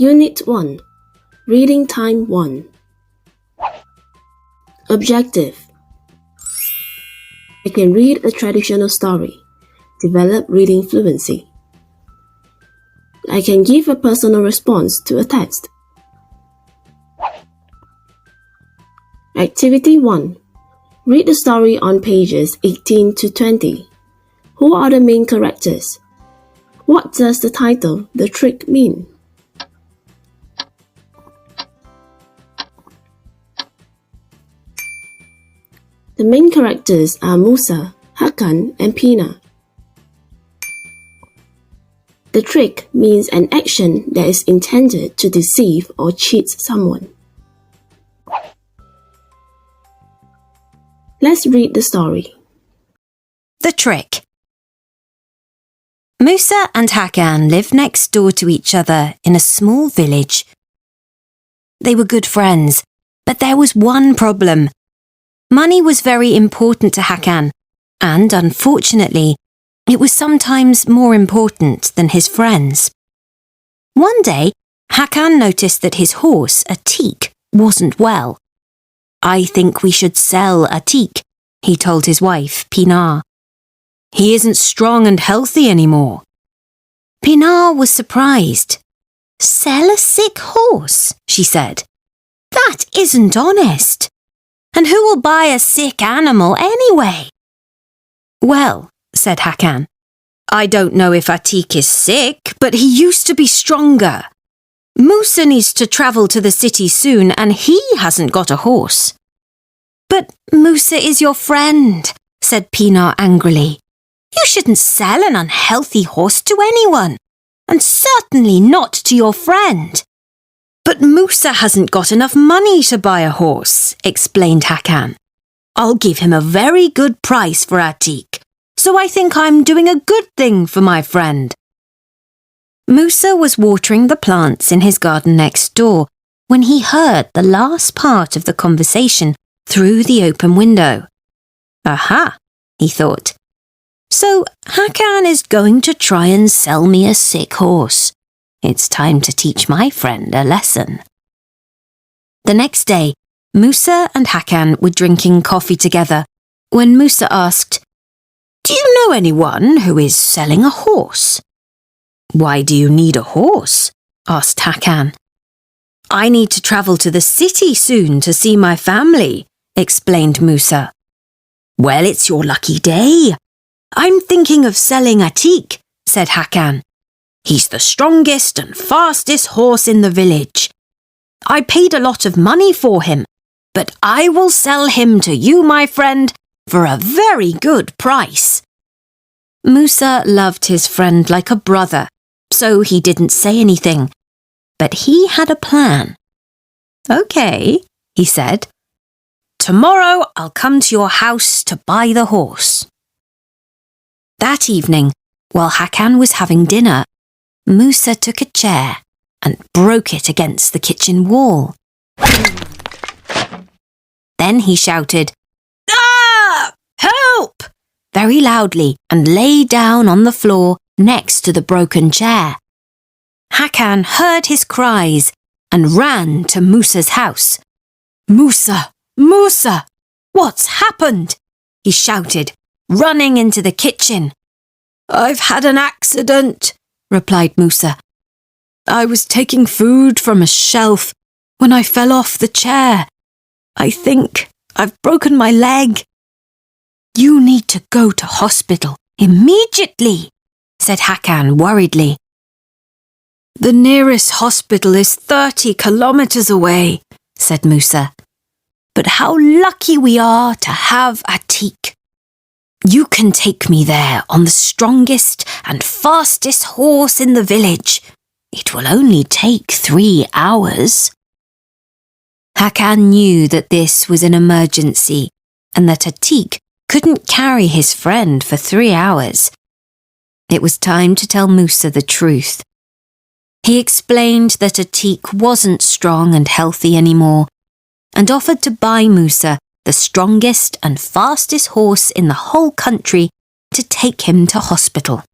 Unit 1. Reading Time 1. Objective. I can read a traditional story. Develop reading fluency. I can give a personal response to a text. Activity 1. Read the story on pages 18 to 20. Who are the main characters? What does the title, The Trick, mean? The main characters are Musa, Hakan, and Pina. The trick means an action that is intended to deceive or cheat someone. Let's read the story. The Trick. Musa and Hakan lived next door to each other in a small village. They were good friends, but there was one problem. Money was very important to Hakan, and unfortunately, it was sometimes more important than his friends. One day, Hakan noticed that his horse, Atik, wasn't well. "I think we should sell Atik," he told his wife, Pinar. "He isn't strong and healthy anymore." Pinar was surprised. "Sell a sick horse," she said. "That isn't honest. And who will buy a sick animal anyway?" "Well," said Hakan, "I don't know if Atik is sick, but he used to be stronger. Musa needs to travel to the city soon and he hasn't got a horse." "But Musa is your friend," said Pinar angrily. "You shouldn't sell an unhealthy horse to anyone, and certainly not to your friend." "But Musa hasn't got enough money to buy a horse," explained Hakan. "I'll give him a very good price for Atik, so I think I'm doing a good thing for my friend." Musa was watering the plants in his garden next door when he heard the last part of the conversation through the open window. "Aha," he thought. "So Hakan is going to try and sell me a sick horse. It's time to teach my friend a lesson." The next day, Musa and Hakan were drinking coffee together when Musa asked, "Do you know anyone who is selling a horse?" "Why do you need a horse?" asked Hakan. "I need to travel to the city soon to see my family," explained Musa. "Well, it's your lucky day. I'm thinking of selling Atik," said Hakan. "He's the strongest and fastest horse in the village. I paid a lot of money for him, but I will sell him to you, my friend, for a very good price." Musa loved his friend like a brother, so he didn't say anything, but he had a plan. "Okay," he said. "Tomorrow I'll come to your house to buy the horse." That evening, while Hakan was having dinner, Musa took a chair and broke it against the kitchen wall. Then he shouted, "Ah! Help!" very loudly and lay down on the floor next to the broken chair. Hakan heard his cries and ran to Musa's house. "Musa! Musa! What's happened?" he shouted, running into the kitchen. "I've had an accident," replied Musa. "I was taking food from a shelf when I fell off the chair. I think I've broken my leg." "You need to go to hospital immediately," said Hakan worriedly. "The nearest hospital is 30 kilometers away," said Musa. "But how lucky we are to have Atik. You can take me there on the strongest and fastest horse in the village. It will only take 3 hours." Hakan knew that this was an emergency and that Atik couldn't carry his friend for 3 hours. It was time to tell Musa the truth. He explained that Atik wasn't strong and healthy anymore and offered to buy Musa the strongest and fastest horse in the whole country to take him to hospital.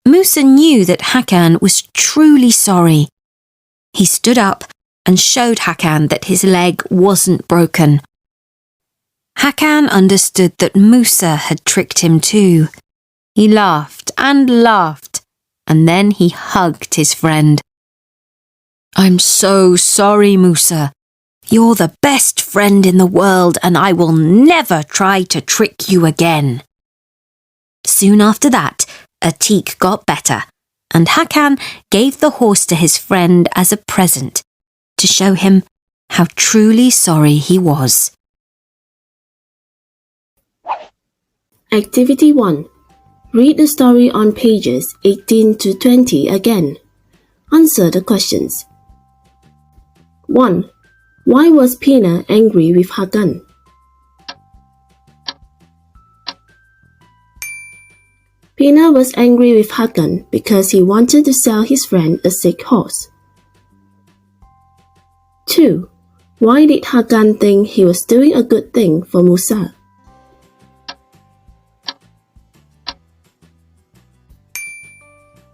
Musa knew that Hakan was truly sorry. He stood up and showed Hakan that his leg wasn't broken. Hakan understood that Musa had tricked him too. He laughed and laughed, and then he hugged his friend. "I'm so sorry, Musa. You're the best friend in the world, and I will never try to trick you again." Soon after that, Atik got better, and Hakan gave the horse to his friend as a present to show him how truly sorry he was. Activity 1. Read the story on pages 18 to 20 again. Answer the questions. 1. Why was Pina angry with Hakan? Pina was angry with Hakan because he wanted to sell his friend a sick horse. 2. Why did Hakan think he was doing a good thing for Musa?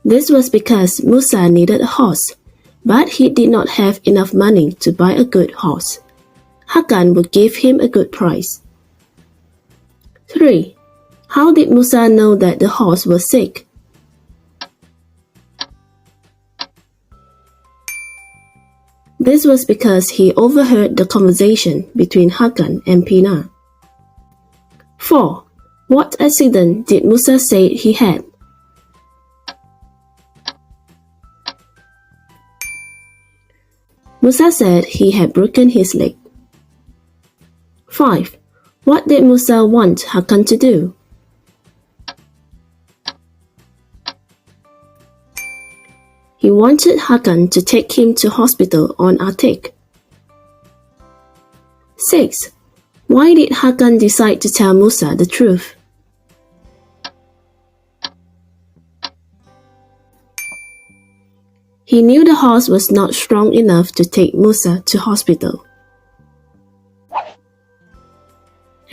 This was because Musa needed a horse, but he did not have enough money to buy a good horse. Hakan would give him a good price. 3. How did Musa know that the horse was sick? This was because he overheard the conversation between Hakan and Pina. 4. What accident did Musa say he had? Musa said he had broken his leg. 5. What did Musa want Hakan to do? He wanted Hakan to take him to hospital on Atik. 6. Why did Hakan decide to tell Musa the truth? He knew the horse was not strong enough to take Musa to hospital.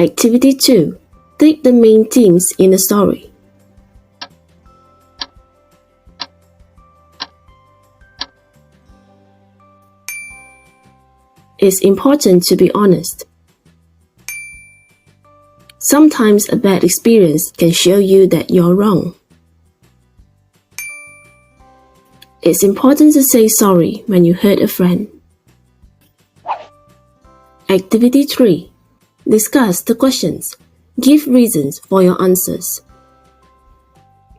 Activity 2. Take the main themes in the story. It's important to be honest. Sometimes a bad experience can show you that you're wrong. It's important to say sorry when you hurt a friend. Activity 3. Discuss the questions. Give reasons for your answers.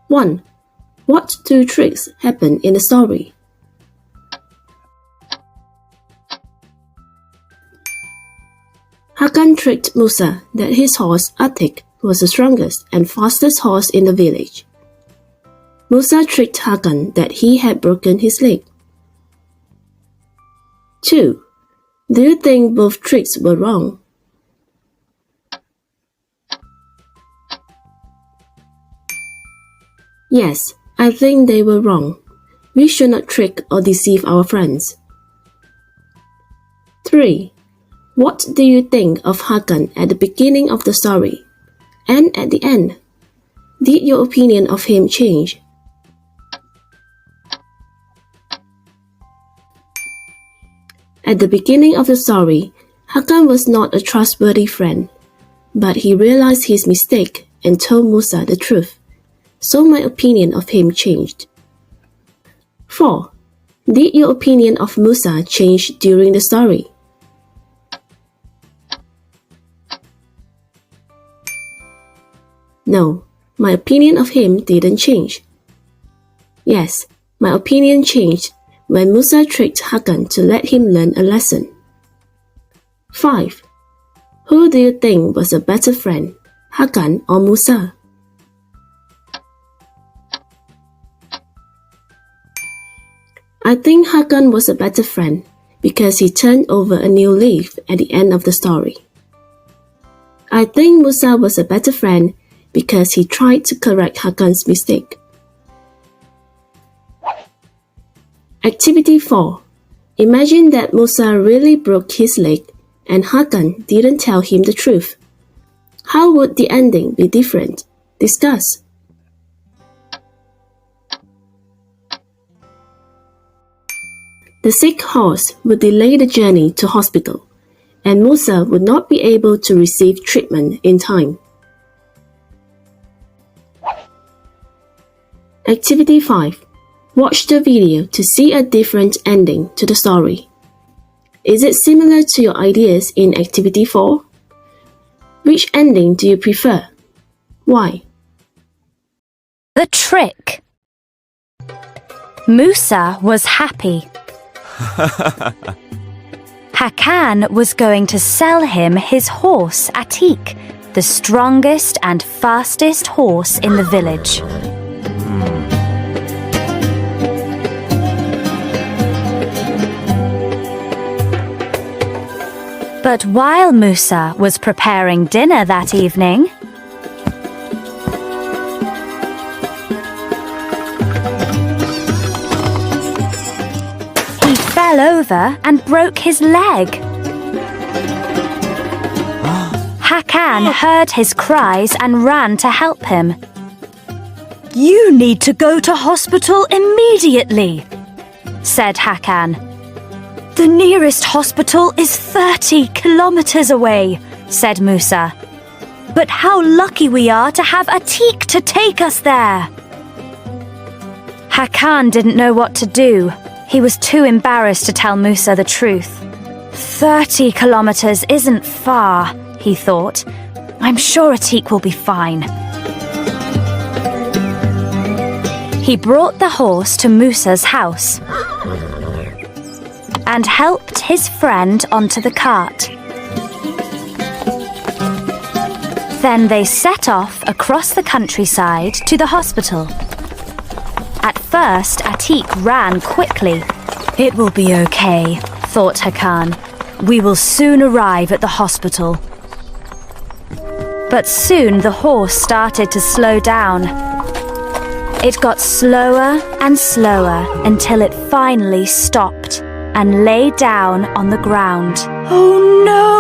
1. What two tricks happened in the story? Hakan tricked Musa that his horse Atik was the strongest and fastest horse in the village. Musa tricked Hakan that he had broken his leg. 2. Do you think both tricks were wrong? Yes, I think they were wrong. We should not trick or deceive our friends. 3. What do you think of Hakan at the beginning of the story and at the end? Did your opinion of him change? At the beginning of the story, Hakan was not a trustworthy friend, but he realized his mistake and told Musa the truth, so my opinion of him changed. 4. Did your opinion of Musa change during the story? No, my opinion of him didn't change. Yes, my opinion changed when Musa tricked Hakan to let him learn a lesson. 5. Who do you think was a better friend, Hakan or Musa? I think Hakan was a better friend because he turned over a new leaf at the end of the story. I think Musa was a better friend because he tried to correct Hakan's mistake. Activity 4. Imagine that Musa really broke his leg and Hakan didn't tell him the truth. How would the ending be different? Discuss. The sick horse would delay the journey to hospital, and Musa would not be able to receive treatment in time. Activity 5. Watch the video to see a different ending to the story. Is it similar to your ideas in Activity 4? Which ending do you prefer? Why? The trick. Musa was happy. Hakan was going to sell him his horse Atik, the strongest and fastest horse in the village. But while Musa was preparing dinner that evening, he fell over and broke his leg. Hakan heard his cries and ran to help him. "You need to go to hospital immediately," said Hakan. "The nearest hospital is 30 kilometers away," said Musa. "But how lucky we are to have Atik to take us there." Hakan didn't know what to do. He was too embarrassed to tell Musa the truth. 30 kilometers isn't far, he thought. "I'm sure Atik will be fine." He brought the horse to Musa's house and helped his friend onto the cart. Then they set off across the countryside to the hospital. At first, Atik ran quickly. "It will be okay," thought Hakan. "We will soon arrive at the hospital." But soon the horse started to slow down. It got slower and slower until it finally stopped and lay down on the ground. "Oh no!"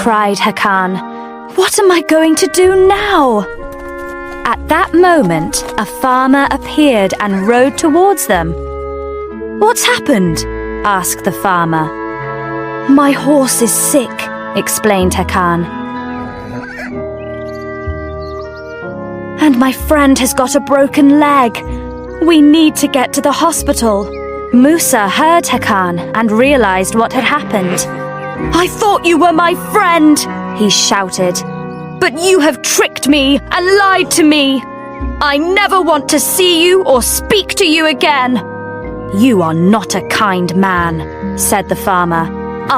cried Hakan. "What am I going to do now?" At that moment, a farmer appeared and rode towards them. "What's happened?" asked the farmer. "My horse is sick," explained Hakan. "And my friend has got a broken leg. We need to get to the hospital." Musa heard Hakan and realized what had happened. "I thought you were my friend," he shouted. "But you have tricked me and lied to me. I never want to see you or speak to you again." "You are not a kind man," said the farmer.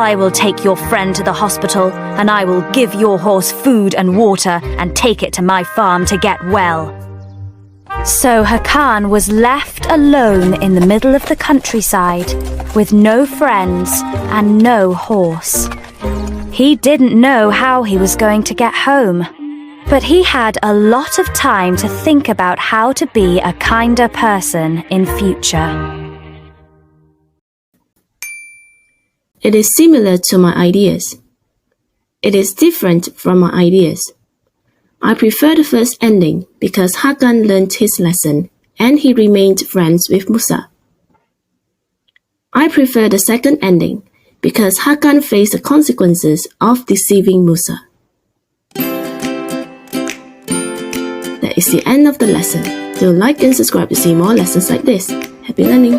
"I will take your friend to the hospital and I will give your horse food and water and take it to my farm to get well." So Hakan was left alone in the middle of the countryside with no friends and no horse. He didn't know how he was going to get home, but he had a lot of time to think about how to be a kinder person in future. It is similar to my ideas. It is different from my ideas. I prefer the first ending because Hakan learned his lesson and he remained friends with Musa. I prefer the second ending because Hakan faced the consequences of deceiving Musa. That is the end of the lesson. Do like and subscribe to see more lessons like this. Happy learning!